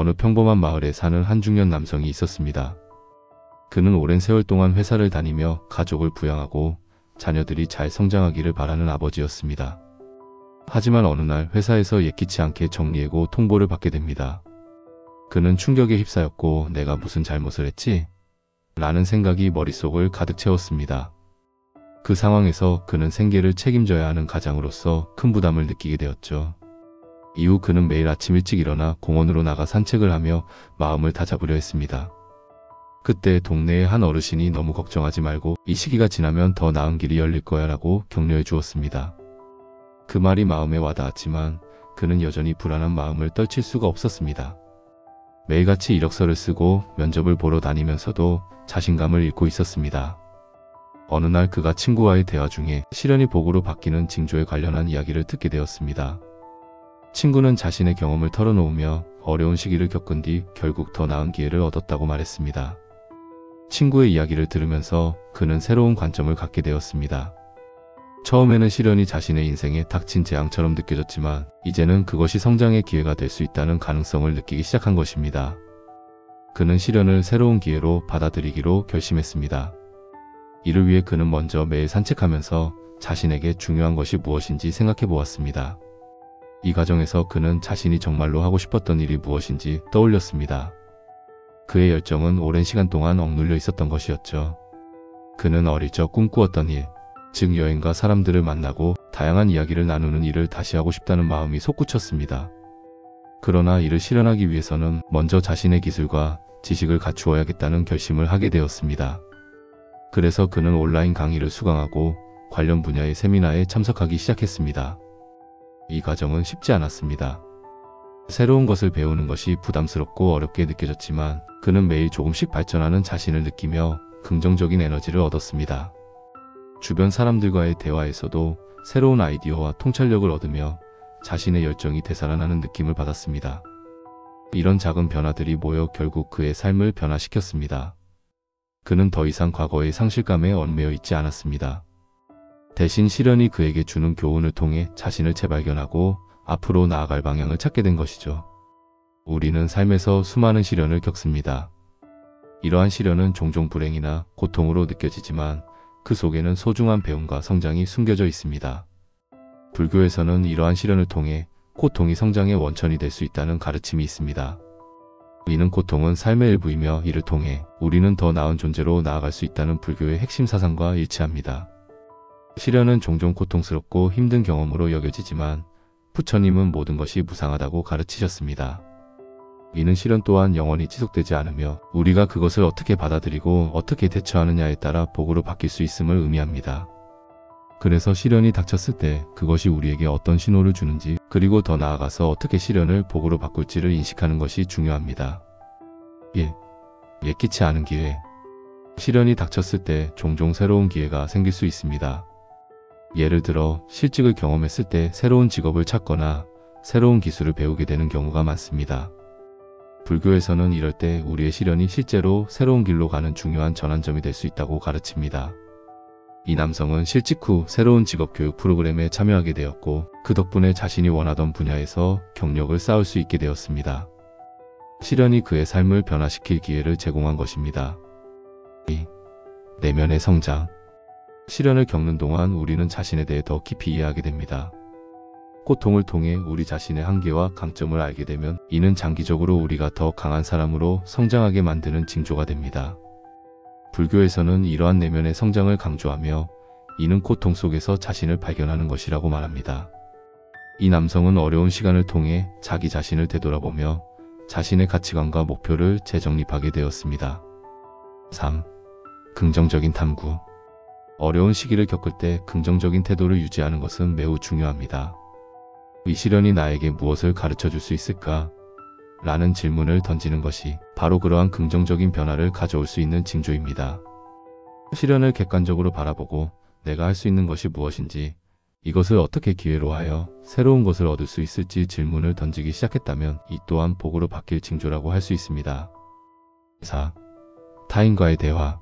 어느 평범한 마을에 사는 한 중년 남성이 있었습니다. 그는 오랜 세월 동안 회사를 다니며 가족을 부양하고 자녀들이 잘 성장하기를 바라는 아버지였습니다. 하지만 어느 날 회사에서 예기치 않게 정리해고 통보를 받게 됩니다. 그는 충격에 휩싸였고 내가 무슨 잘못을 했지? 라는 생각이 머릿속을 가득 채웠습니다. 그 상황에서 그는 생계를 책임져야 하는 가장으로서 큰 부담을 느끼게 되었죠. 이후 그는 매일 아침 일찍 일어나 공원으로 나가 산책을 하며 마음을 다잡으려 했습니다. 그때 동네의 한 어르신이 너무 걱정하지 말고 이 시기가 지나면 더 나은 길이 열릴 거야 라고 격려해 주었습니다. 그 말이 마음에 와닿았지만 그는 여전히 불안한 마음을 떨칠 수가 없었습니다. 매일같이 이력서를 쓰고 면접을 보러 다니면서도 자신감을 잃고 있었습니다. 어느 날 그가 친구와의 대화 중에 시련이 복으로 바뀌는 징조에 관련한 이야기를 듣게 되었습니다. 친구는 자신의 경험을 털어놓으며 어려운 시기를 겪은 뒤 결국 더 나은 기회를 얻었다고 말했습니다. 친구의 이야기를 들으면서 그는 새로운 관점을 갖게 되었습니다. 처음에는 시련이 자신의 인생에 닥친 재앙처럼 느껴졌지만 이제는 그것이 성장의 기회가 될 수 있다는 가능성을 느끼기 시작한 것입니다. 그는 시련을 새로운 기회로 받아들이기로 결심했습니다. 이를 위해 그는 먼저 매일 산책하면서 자신에게 중요한 것이 무엇인지 생각해 보았습니다. 이 과정에서 그는 자신이 정말로 하고 싶었던 일이 무엇인지 떠올렸습니다. 그의 열정은 오랜 시간 동안 억눌려 있었던 것이었죠. 그는 어릴 적 꿈꾸었던 일, 즉 여행과 사람들을 만나고 다양한 이야기를 나누는 일을 다시 하고 싶다는 마음이 솟구쳤습니다. 그러나 이를 실현하기 위해서는 먼저 자신의 기술과 지식을 갖추어야겠다는 결심을 하게 되었습니다. 그래서 그는 온라인 강의를 수강하고 관련 분야의 세미나에 참석하기 시작했습니다. 이 과정은 쉽지 않았습니다. 새로운 것을 배우는 것이 부담스럽고 어렵게 느껴졌지만 그는 매일 조금씩 발전하는 자신을 느끼며 긍정적인 에너지를 얻었습니다. 주변 사람들과의 대화에서도 새로운 아이디어와 통찰력을 얻으며 자신의 열정이 되살아나는 느낌을 받았습니다. 이런 작은 변화들이 모여 결국 그의 삶을 변화시켰습니다. 그는 더 이상 과거의 상실감에 얽매여 있지 않았습니다. 대신 시련이 그에게 주는 교훈을 통해 자신을 재발견하고 앞으로 나아갈 방향을 찾게 된 것이죠. 우리는 삶에서 수많은 시련을 겪습니다. 이러한 시련은 종종 불행이나 고통으로 느껴지지만 그 속에는 소중한 배움과 성장이 숨겨져 있습니다. 불교에서는 이러한 시련을 통해 고통이 성장의 원천이 될 수 있다는 가르침이 있습니다. 이는 고통은 삶의 일부이며 이를 통해 우리는 더 나은 존재로 나아갈 수 있다는 불교의 핵심 사상과 일치합니다. 시련은 종종 고통스럽고 힘든 경험으로 여겨지지만 부처님은 모든 것이 무상하다고 가르치셨습니다. 이는 시련 또한 영원히 지속되지 않으며 우리가 그것을 어떻게 받아들이고 어떻게 대처하느냐에 따라 복으로 바뀔 수 있음을 의미합니다. 그래서 시련이 닥쳤을 때 그것이 우리에게 어떤 신호를 주는지 그리고 더 나아가서 어떻게 시련을 복으로 바꿀지를 인식하는 것이 중요합니다. 1. 예기치 않은 기회. 시련이 닥쳤을 때 종종 새로운 기회가 생길 수 있습니다. 예를 들어 실직을 경험했을 때 새로운 직업을 찾거나 새로운 기술을 배우게 되는 경우가 많습니다. 불교에서는 이럴 때 우리의 시련이 실제로 새로운 길로 가는 중요한 전환점이 될 수 있다고 가르칩니다. 이 남성은 실직 후 새로운 직업 교육 프로그램에 참여하게 되었고 그 덕분에 자신이 원하던 분야에서 경력을 쌓을 수 있게 되었습니다. 시련이 그의 삶을 변화시킬 기회를 제공한 것입니다. 2. 내면의 성장. 시련을 겪는 동안 우리는 자신에 대해 더 깊이 이해하게 됩니다. 고통을 통해 우리 자신의 한계와 강점을 알게 되면 이는 장기적으로 우리가 더 강한 사람으로 성장하게 만드는 징조가 됩니다. 불교에서는 이러한 내면의 성장을 강조하며 이는 고통 속에서 자신을 발견하는 것이라고 말합니다. 이 남성은 어려운 시간을 통해 자기 자신을 되돌아보며 자신의 가치관과 목표를 재정립하게 되었습니다. 3. 긍정적인 탐구. 어려운 시기를 겪을 때 긍정적인 태도를 유지하는 것은 매우 중요합니다. 이 시련이 나에게 무엇을 가르쳐 줄 수 있을까? 라는 질문을 던지는 것이 바로 그러한 긍정적인 변화를 가져올 수 있는 징조입니다. 시련을 객관적으로 바라보고 내가 할 수 있는 것이 무엇인지, 이것을 어떻게 기회로 하여 새로운 것을 얻을 수 있을지 질문을 던지기 시작했다면 이 또한 복으로 바뀔 징조라고 할 수 있습니다. 4. 타인과의 대화.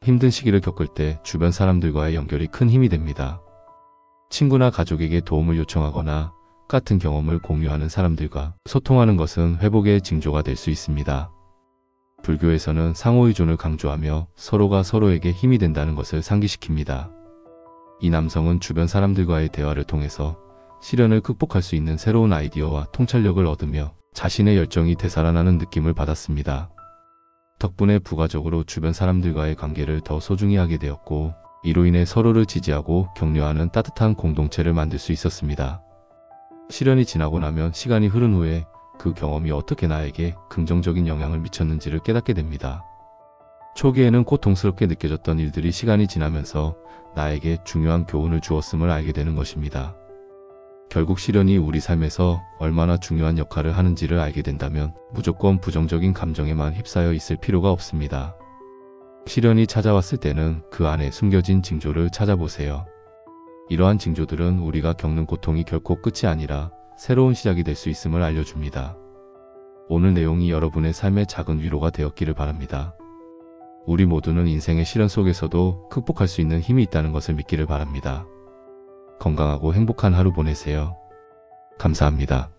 힘든 시기를 겪을 때 주변 사람들과의 연결이 큰 힘이 됩니다. 친구나 가족에게 도움을 요청하거나 같은 경험을 공유하는 사람들과 소통하는 것은 회복의 징조가 될 수 있습니다. 불교에서는 상호의존을 강조하며 서로가 서로에게 힘이 된다는 것을 상기시킵니다. 이 남성은 주변 사람들과의 대화를 통해서 시련을 극복할 수 있는 새로운 아이디어와 통찰력을 얻으며 자신의 열정이 되살아나는 느낌을 받았습니다. 덕분에 부가적으로 주변 사람들과의 관계를 더 소중히 하게 되었고, 이로 인해 서로를 지지하고 격려하는 따뜻한 공동체를 만들 수 있었습니다. 시련이 지나고 나면 시간이 흐른 후에 그 경험이 어떻게 나에게 긍정적인 영향을 미쳤는지를 깨닫게 됩니다. 초기에는 고통스럽게 느껴졌던 일들이 시간이 지나면서 나에게 중요한 교훈을 주었음을 알게 되는 것입니다. 결국 시련이 우리 삶에서 얼마나 중요한 역할을 하는지를 알게 된다면 무조건 부정적인 감정에만 휩싸여 있을 필요가 없습니다. 시련이 찾아왔을 때는 그 안에 숨겨진 징조를 찾아보세요. 이러한 징조들은 우리가 겪는 고통이 결코 끝이 아니라 새로운 시작이 될 수 있음을 알려줍니다. 오늘 내용이 여러분의 삶의 작은 위로가 되었기를 바랍니다. 우리 모두는 인생의 시련 속에서도 극복할 수 있는 힘이 있다는 것을 믿기를 바랍니다. 건강하고 행복한 하루 보내세요. 감사합니다.